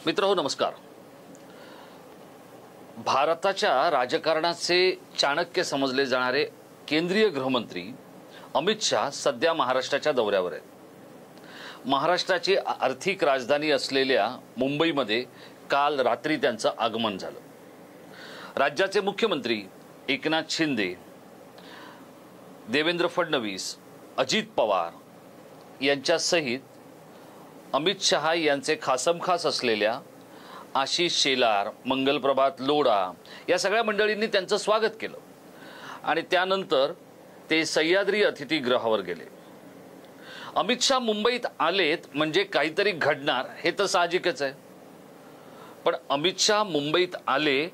मित्रहो नमस्कार। भारताच्या राजकारणाचे चाणक्य समजले जाणारे केंद्रीय गृहमंत्री अमित शाह सध्या महाराष्ट्राच्या दौऱ्यावर आहेत। महाराष्ट्राची आर्थिक राजधानी असलेल्या मुंबईमध्ये काल रात्री त्यांचं आगमन झालं। राज्याचे मुख्यमंत्री एकनाथ शिंदे, देवेंद्र फडणवीस, अजित पवार यांच्यासहित अमित शहा यांचे खासमखास असलेल्या आशिष शेलार, मंगलप्रभात लोढा या सगळ्या मंडळींनी त्यांचं स्वागत केलं आणि त्यानंतर ते सह्याद्री अतिथीगृहावर गेले। अमित शहा मुंबईत आलेत म्हणजे काहीतरी घडणार हे तर साहजिकच आहे, पण अमित शहा मुंबईत आले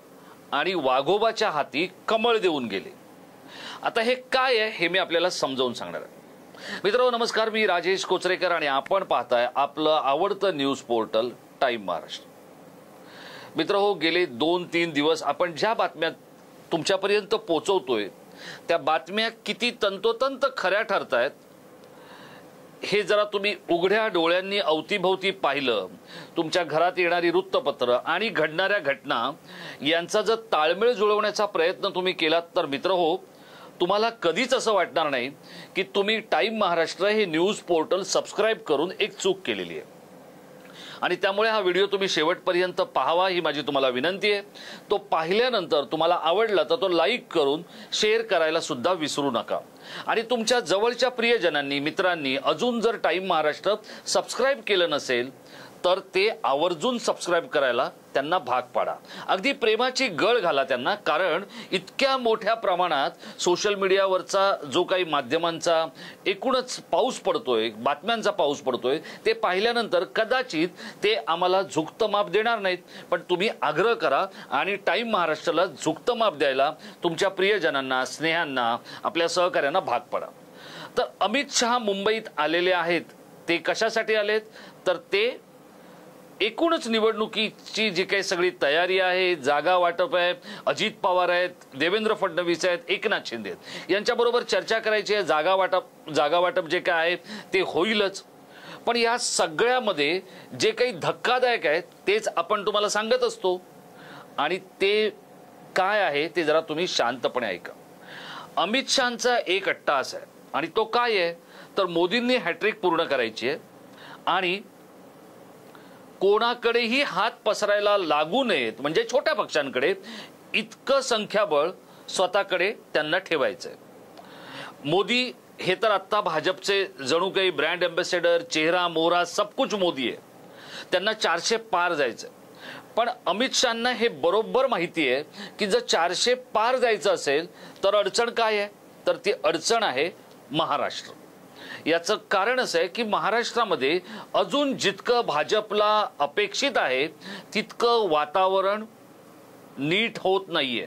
आणि वाघोबाच्या हाती कमळ देऊन गेले। आता हे काय आहे हे मी आपल्याला समजावून सांगणार आहे। मित्रांनो नमस्कार, मी राजेश कोचरेकर आणि आपण पाहताय आपलं आवडतं न्यूज पोर्टल टाइम महाराष्ट्र। मित्रहो, गेले 2-3 दिवस आपण ज्या बातम्या तुमच्यापर्यंत पोहोचवतोय त्या बातम्या किती तंतोतंत खऱ्या ठरतायत हे जरा तुम्ही उघड्या डोळ्यांनी अवतीभवती पाहिलं, तुमच्या घरात येणारी वृत्तपत्र आणि घडणाऱ्या घटना यांचा जर ताळमेळ जुळवण्याचा प्रयत्न तुम्ही केलात तर मित्रहो तुम्हाला कधीच असं वाटणार नाही की तुम्ही टाइम महाराष्ट्र हे न्यूज पोर्टल सबस्क्राइब करून एक चूक केलेली आहे। आणि त्यामुळे हा व्हिडिओ तुम्ही शेवटपर्यंत पाहावा ही माझी तुम्हाला विनंती आहे। तो पाहिल्यानंतर तुम्हाला आवडला तर तो लाईक करून शेअर करायला सुद्धा विसरू नका। आणि तुमच्या जवळच्या प्रियजनांनी, मित्रांनी अजून जर टाइम महाराष्ट्र सबस्क्राइब केलं नसेल तर ते आवर्जून सबस्क्राइब करायला त्यांना भाग पाडा। अगदी प्रेमाची गळ घाला त्यांना, कारण इतक्या मोठ्या प्रमाणात सोशल मीडियावरचा जो काही माध्यमांचा एकूणच पाऊस पडतोय, बातम्यांचा पाऊस पडतोय, ते पाहिल्यानंतर कदाचित ते आम्हाला झुकतं माप देणार नाहीत, पण तुम्ही आग्रह करा आणि टाइम महाराष्ट्राला झुकतं माप द्यायला तुमच्या प्रियजनांना, स्नेहांना, आपल्या सहकार्यांना भाग पडा। तर अमित शहा मुंबईत आलेले आहेत, ते कशासाठी आलेत तर ते एकूणच निवडणुकीची जी काही सगळी तयारी आहे, जागा वाटप आहे, अजित पवार आहेत, देवेंद्र फडणवीस आहेत, एकनाथ शिंदे आहेत, यांच्याबरोबर चर्चा करायची आहे। जागा वाटप जे काय आहे ते होईलच, पण या सगळ्यामध्ये जे काही धक्कादायक आहे तेच आपण तुम्हाला सांगत असतो आणि ते काय आहे ते जरा तुम्ही शांतपणे ऐका। अमित शहांचा एक अट्टाहास आहे आणि तो काय आहे तर मोदींनी हॅट्रिक पूर्ण करायची आहे आणि कोणाकडेही हात पसरायला लागू नयेत, म्हणजे छोट्या पक्षांकडे इतकं संख्याबळ स्वतःकडे त्यांना ठेवायचंय। मोदी हे तर आता भाजपचे जणू काही ब्रँड एम्बेसेडर, चेहरा मोहरा सब कुछ मोदी आहे, त्यांना 400 पार जायचंय। पण अमित शहांना हे बरोबर माहिती आहे की जर 400 पार जायचं असेल तर अडचण काय आहे तर ती अडचण आहे महाराष्ट्र। याचं कारण असं आहे की महाराष्ट्रामध्ये अजून जितकं भाजपला अपेक्षित आहे तितकं वातावरण नीट होत नाहीये।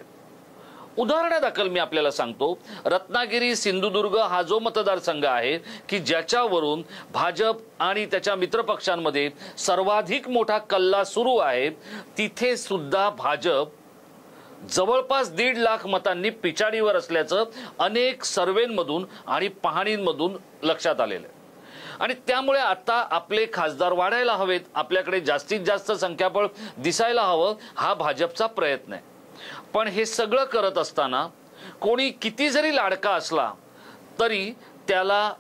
उदाहरणादाखल मी आपल्याला सांगतो, रत्नागिरी सिंधुदुर्ग हा जो मतदारसंघ आहे की ज्याच्यावरून भाजप आणि त्याच्या मित्रपक्षांमध्ये सर्वाधिक मोठा कल्ला सुरू आहे, तिथे सुद्धा भाजप जवळपास 1.5 लाख मतांनी पिछाडीवर असल्याचं अनेक सर्वेंमधून आणि पाहणींमधून लक्षात आलेलं आहे। आणि त्यामुळे आता आपले खासदार वाढायला हवेत, आपल्याकडे जास्तीत जास्त संख्याबळ दिसायला हवं, हा भाजपचा प्रयत्न आहे। पण हे सगळं करत असताना कोणी किती जरी लाडका असला तरी त्याला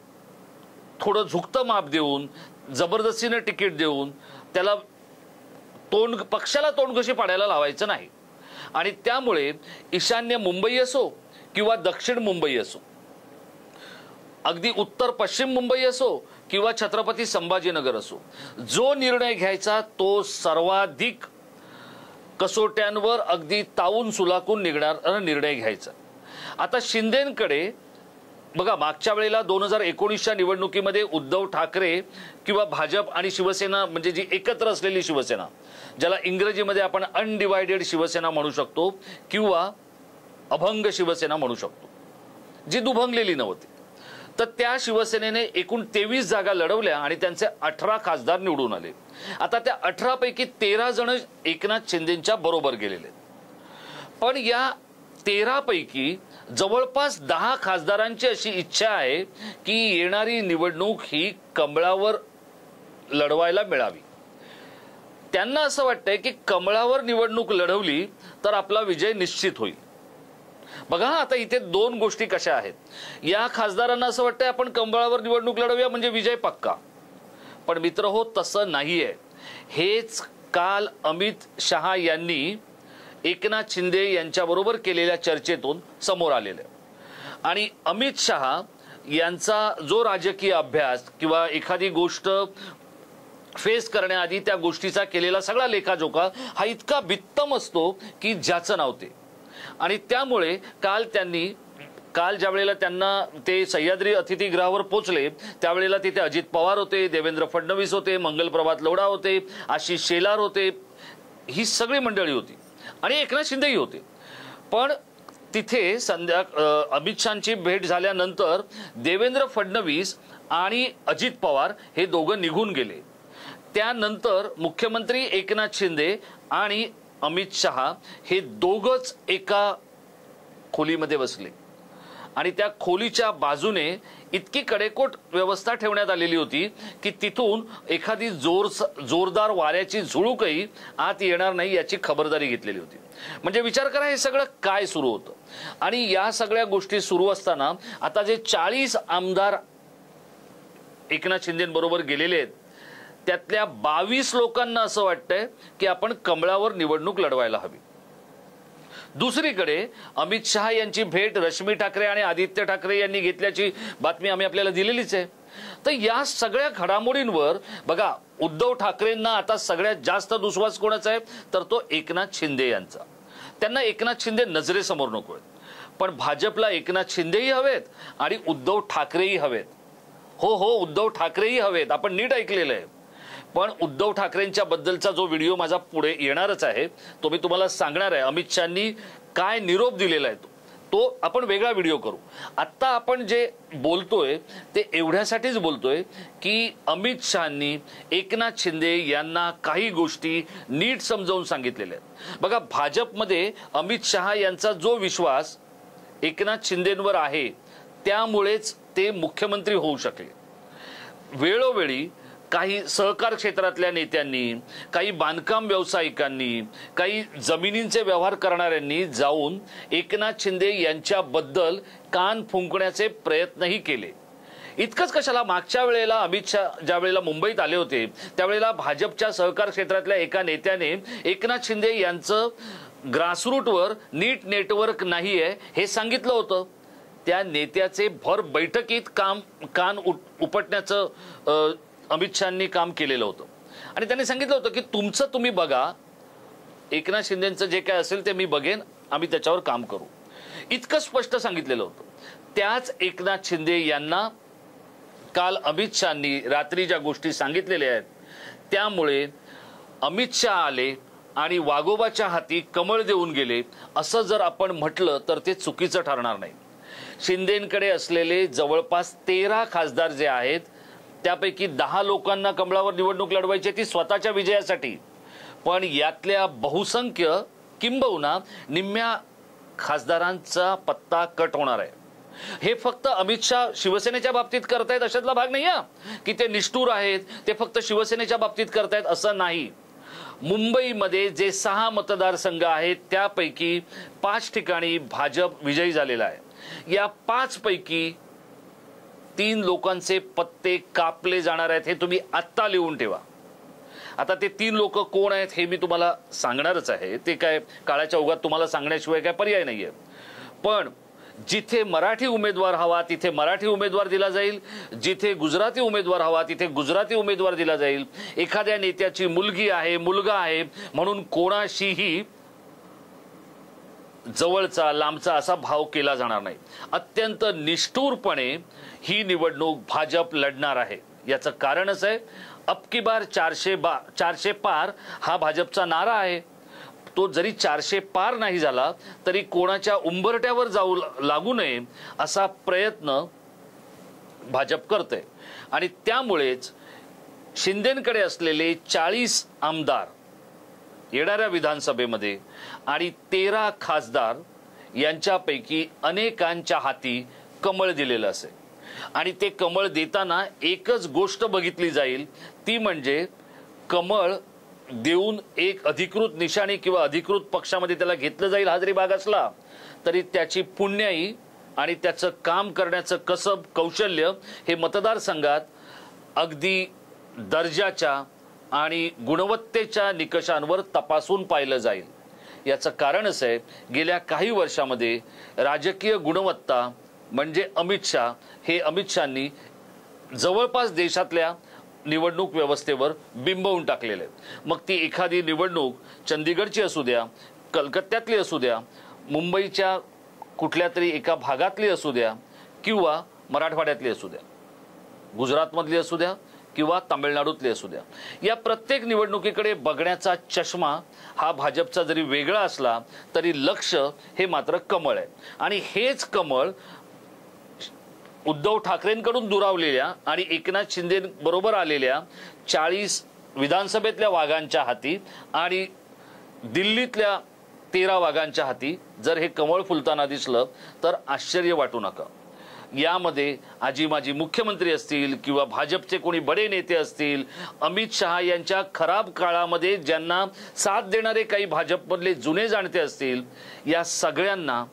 थोडं झुकतं माप देऊन, जबरदस्तीने तिकीट देऊन त्याला पक्षाला तोंडघशी पाडायला लावायचं नाही। आणि त्यामुळे ईशान्य मुंबई असो किंवा दक्षिण मुंबई असो, अगदी उत्तर पश्चिम मुंबई असो किंवा छत्रपती संभाजीनगर असो, जो निर्णय घ्यायचा तो सर्वाधिक कसोट्यांवर अगदी तावून सुलाकून निघणारा निर्णय घ्यायचा। आता शिंदेंकडे बघा, मागच्या वेळेला 2019च्या निवडणुकीमध्ये उद्धव ठाकरे किंवा भाजप आणि शिवसेना, म्हणजे जी एकत्र असलेली शिवसेना, ज्याला इंग्रजीमध्ये आपण अनडिवायडेड शिवसेना म्हणू शकतो किंवा अभंग शिवसेना म्हणू शकतो, जी दुभंगलेली नव्हती, तर त्या शिवसेनेने एकूण 23 जागा लढवल्या आणि त्यांचे 18 खासदार निवडून आले। आता त्या 18 पैकी 13 जण एकनाथ शिंदेंच्या बरोबर गेलेले, पण या 13 पैकी जवळपास 10 खासदारांची अशी इच्छा आहे की येणारी निवडणूक ही कमळावर लढवायला मिळावी। त्यांना असं वाटतंय की कमळावर निवडणूक लढवली तर आपला विजय निश्चित होईल. बघा आता इथे दोन गोष्टी कशा आहेत. या खासदारांना असं वाटतंय आपण कमळावर निवडणूक लढवूया म्हणजे विजय पक्का. पण मित्र हो, तसं नाहीये. हेच काल अमित शहा यांनी एकनाथ शिंदे यांच्याबरोबर केलेल्या चर्चेतून समोर आलेलं. आणि अमित शहा यांचा जो राजकीय अभ्यास किंवा एखादी गोष्ट फेस करण्याआधी त्या गोष्टीचा केलेला सगळा लेखाजोखा हा इतका बित्तम असतो की ज्याचं नाव ते. आणि त्यामुळे काल ज्या वेळेला त्यांना ते सह्याद्री अतिथीगृहावर पोहोचले त्यावेळेला तिथे अजित पवार होते, देवेंद्र फडणवीस होते, मंगलप्रभात लोढा होते, आशिष शेलार होते, ही सगळी मंडळी होती आणि एकनाथ शिंदेही होते. पण तिथे अमित शहांची भेट झाल्यानंतर देवेंद्र फडणवीस आणि अजित पवार हे दोघं निघून गेले. त्यानंतर मुख्यमंत्री एकनाथ शिंदे आणि अमित शहा हे दोघंच एका खोलीमध्ये बसले आणि त्या खोलीच्या बाजूने इतकी कडेकोट व्यवस्था ठेवण्यात आलेली होती की तिथून एखादी जोरदार वाऱ्याची झुळूकही आत येणार नाही याची खबरदारी घेतलेली होती. म्हणजे विचार करा हे सगळं काय सुरू होतं. आणि या सगळ्या गोष्टी सुरू असताना आता जे 40 आमदार एकनाथ शिंदेबरोबर गेलेले आहेत त्यातल्या 22 लोकांना असं वाटतंय की आपण कमळावर निवडणूक लढवायला हवी. दुसरीकडे अमित शहा यांची भेट रश्मी ठाकरे आणि आदित्य ठाकरे यांनी घेतल्याची बातमी आम्ही आपल्याला दिलेलीच आहे. तर या सगळ्या घडामोडींवर बघा, उद्धव ठाकरेंना आता सगळ्यात जास्त दुस्वास कोणाचा आहे तर तो एकनाथ शिंदे यांचा. त्यांना एकनाथ शिंदे नजरेसमोर नको आहेत. पण भाजपला एकनाथ शिंदेही हवेत आणि उद्धव ठाकरेही हवेत. हो, उद्धव ठाकरेही हवेत. आपण नीट ऐकलेलं आहे. पण उद्धव ठाकरेंच्या बद्दलचा जो व्हिडिओ माझा पुढे येणारच आहे तो मी तुम्हाला सांगणार आहे. अमित शहांनी काय निरोप दिलेला आहे तो आपण वेगळा व्हिडिओ करू. आत्ता आपण जे बोलतोय ते एवढ्यासाठीच बोलतोय की अमित शहांनी एकनाथ शिंदे यांना काही गोष्टी नीट समजावून सांगितलेल्या आहेत. बघा, भाजपमध्ये अमित शहा यांचा जो विश्वास एकनाथ शिंदेंवर आहे त्यामुळेच ते मुख्यमंत्री होऊ शकले. वेळोवेळी काही सहकार क्षेत्रातल्या नेत्यांनी, काही बांधकाम व्यावसायिकांनी, काही जमिनींचे व्यवहार करणाऱ्यांनी जाऊन एकनाथ शिंदे यांच्याबद्दल कान फुंकण्याचे प्रयत्नही केले. इतकंच कशाला, मागच्या वेळेला अमित शहा ज्या वेळेला मुंबईत आले होते त्यावेळेला भाजपच्या सहकार क्षेत्रातल्या एका नेत्याने एकनाथ शिंदे यांचं ग्रासरूटवर नीट नेटवर्क नाही आहे हे सांगितलं होतं. त्या नेत्याचे भर बैठकीत कान उपटण्याचं अमित शहांनी काम केलेलं होतं आणि त्यांनी सांगितलं होतं की तुमचं तुम्ही बघा, एकनाथ शिंदेचं जे काय असेल ते मी बघेन, आम्ही त्याच्यावर काम करू, इतकं स्पष्ट सांगितलेलं होतं. त्याच एकनाथ शिंदे यांना काल अमित शहांनी रात्री ज्या गोष्टी सांगितलेल्या आहेत त्यामुळे अमित शहा आले आणि वाघोबाच्या हाती कमळ देऊन गेले असं जर आपण म्हटलं तर ते चुकीचं ठरणार नाही. शिंदेंकडे असलेले जवळपास 13 खासदार जे आहेत त्यापैकी 10 लोकांना कमळावर निवडणूक लढवायची ती स्वतःच्या विजयासाठी. पण यातल्या बहुसंख्य किंबहुना निम्म्या खासदारांचा पत्ता कट होणार आहे. हे फक्त अमित शहा शिवसेनेच्या बाबतीत करतायत अशातला भाग नाही की ते निष्ठुर आहेत, ते फक्त शिवसेनेच्या बाबतीत करतायत असं नाही. मुंबईमध्ये जे 6 मतदारसंघ आहेत त्यापैकी 5 ठिकाणी भाजप विजयी झालेला आहे. या 5 पैकी 3 लोकांचे पत्ते कापले जाणार आहेत हे तुम्ही आत्ता लिहून ठेवा. आता ते 3 लोक कोण आहेत हे मी तुम्हाला सांगणारच आहे. ते काय काळाच्या ओघात तुम्हाला सांगण्याशिवाय काय पर्याय नाहीये. पण जिथे मराठी उमेदवार हवा तिथे मराठी उमेदवार दिला जाईल, जिथे गुजराती उमेदवार हवा तिथे गुजराती उमेदवार दिला जाईल. एखाद्या नेत्याची मुलगी आहे, मुलगा आहे म्हणून कोणाशीही जवळचा लांबचा असा भाव केला जाणार नाही. अत्यंत निष्ठुरपणे ही निवडणूक भाजप लढणार आहे. याचं कारणच आहे अब की बार 400 पार हा भाजपचा नारा आहे. तो जरी 400 पार नाही झाला तरी कोणाच्या उंबरट्यावर जाऊ लागू नये असा प्रयत्न भाजप करते. आणि त्यामुळेच शिंदेंकडे असलेले 40 आमदार येणाऱ्या विधानसभेमध्ये आणि 13 खासदार यांच्यापैकी अनेकांच्या हाती कमळ दिलेलं असेल. आणि ते कमळ देताना एकच गोष्ट बघितली जाईल ती म्हणजे कमळ देऊन एक अधिकृत निशाणी किंवा अधिकृत पक्षामध्ये त्याला घेतलं जाईल हा जरी भाग असला तरी त्याची पुण्याई आणि त्याचं काम करण्याचं कसब कौशल्य हे मतदारसंघात अगदी दर्जाच्या आणि गुणवत्तेच्या निकषांवर तपासून पाहिलं जाईल। याचं कारण असं आहे, गेल्या काही वर्षामध्ये राजकीय गुणवत्ता म्हणजे अमित शाह हे अमित शहांनी जवळपास देशातल्या निवडणूक व्यवस्थेवर बिंबवून टाकलेले आहे। मग ती एखादी निवडणूक चंदीगडची असू द्या, कलकत्त्यातली असू द्या, मुंबईच्या कुठल्या तरी एका भागातली असू द्या किंवा मराठवाड्यातली असू द्या, गुजरातमधली असू द्या किंवा तामिळनाडूतली असू द्या, या प्रत्येक निवडणुकीकडे बघण्याचा चष्मा हा भाजपचा जरी वेगळा असला तरी लक्ष हे मात्र कमळ आहे। आणि हेच कमळ उद्धव ठाकरेंकडून दुरावलेल्या आणि एकनाथ शिंदे बरोबर आलेल्या 40 विधानसभेतल्या वाघांच्या हाती आणि दिल्लीतल्या 13 वाघांच्या हाती जर हे कमळ फुलताना दिसलं तर आश्चर्य वाटू नका। यामध्ये आजी माजी मुख्यमंत्री असतील किंवा भाजपचे कोणी बडे नेते असतील, अमित शहा यांच्या खराब काळामध्ये ज्यांना साथ देणारे काही भाजपमधले जुने जाणते असतील, या सगळ्यांना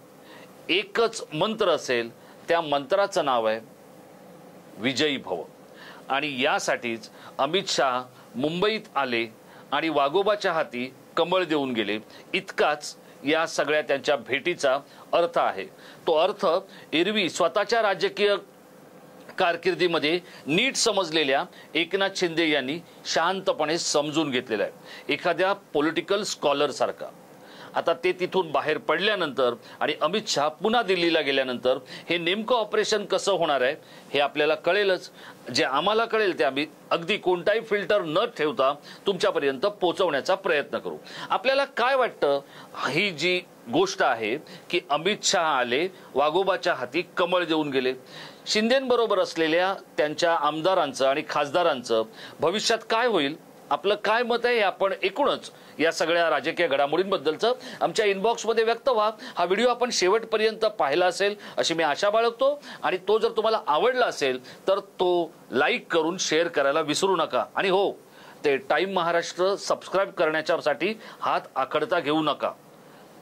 एकच मंत्र असेल, त्या मंत्राचं नाव आहे विजयी भव। आणि यासाठीच अमित शहा मुंबईत आले आणि वाघोबाच्या हाती कमळ देऊन गेले, इतकाच या सगळ्या त्यांच्या भेटीचा अर्थ आहे। तो अर्थ एरवी स्वतःच्या राजकीय कारकिर्दीमध्ये नीट समजलेल्या एकनाथ शिंदे यांनी शांतपणे समजून घेतलेला आहे, एखाद्या पॉलिटिकल स्कॉलर सारखा। आता ते तिथून बाहेर पडल्यानंतर आणि अमित शहा पुन्हा दिल्लीला गेल्यानंतर हे नेमकं ऑपरेशन कसं होणार आहे हे आपल्याला कळेलच। जे आम्हाला कळेल ते आम्ही अगदी कोणताही फिल्टर न ठेवता तुमच्यापर्यंत पोहोचवण्याचा प्रयत्न करू। आपल्याला काय वाटतं ही जी गोष्ट आहे की अमित शहा आले, वाघोबाच्या हाती कमळ देऊन गेले, शिंदेंबरोबर असलेल्या त्यांच्या आमदारांचं आणि खासदारांचं भविष्यात काय होईल, आपलं काय मत आहे हे आपण एकूणच या सगळ्या राजकीय घडामोडींबद्दलचं आमच्या इनबॉक्समध्ये व्यक्त व्हा। हा व्हिडिओ आपण शेवटपर्यंत पाहिला असेल अशी मी आशा बाळगतो आणि तो जर तुम्हाला आवडला असेल तर तो लाईक करून शेअर करायला विसरू नका। आणि हो, ते टाइम महाराष्ट्र सबस्क्राईब करण्याच्यासाठी हात आखडता घेऊ नका।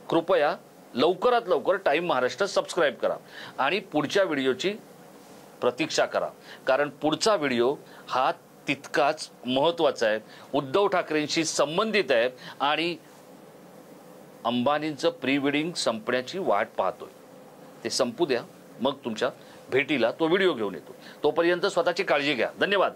कृपया लवकरात लवकर टाइम महाराष्ट्र सबस्क्राईब करा आणि पुढच्या व्हिडिओची प्रतीक्षा करा, कारण पुढचा व्हिडिओ हा तितकाच महत्त्वाचा आहे, उद्धव ठाकरेंशी संबंधित आहे आणि अंबानींचं प्री वेडिंग संपण्याची वाट पाहतोय। ते संपू द्या, मग तुमच्या भेटीला तो व्हिडिओ घेऊन येतो। तोपर्यंत स्वतःची काळजी घ्या। धन्यवाद।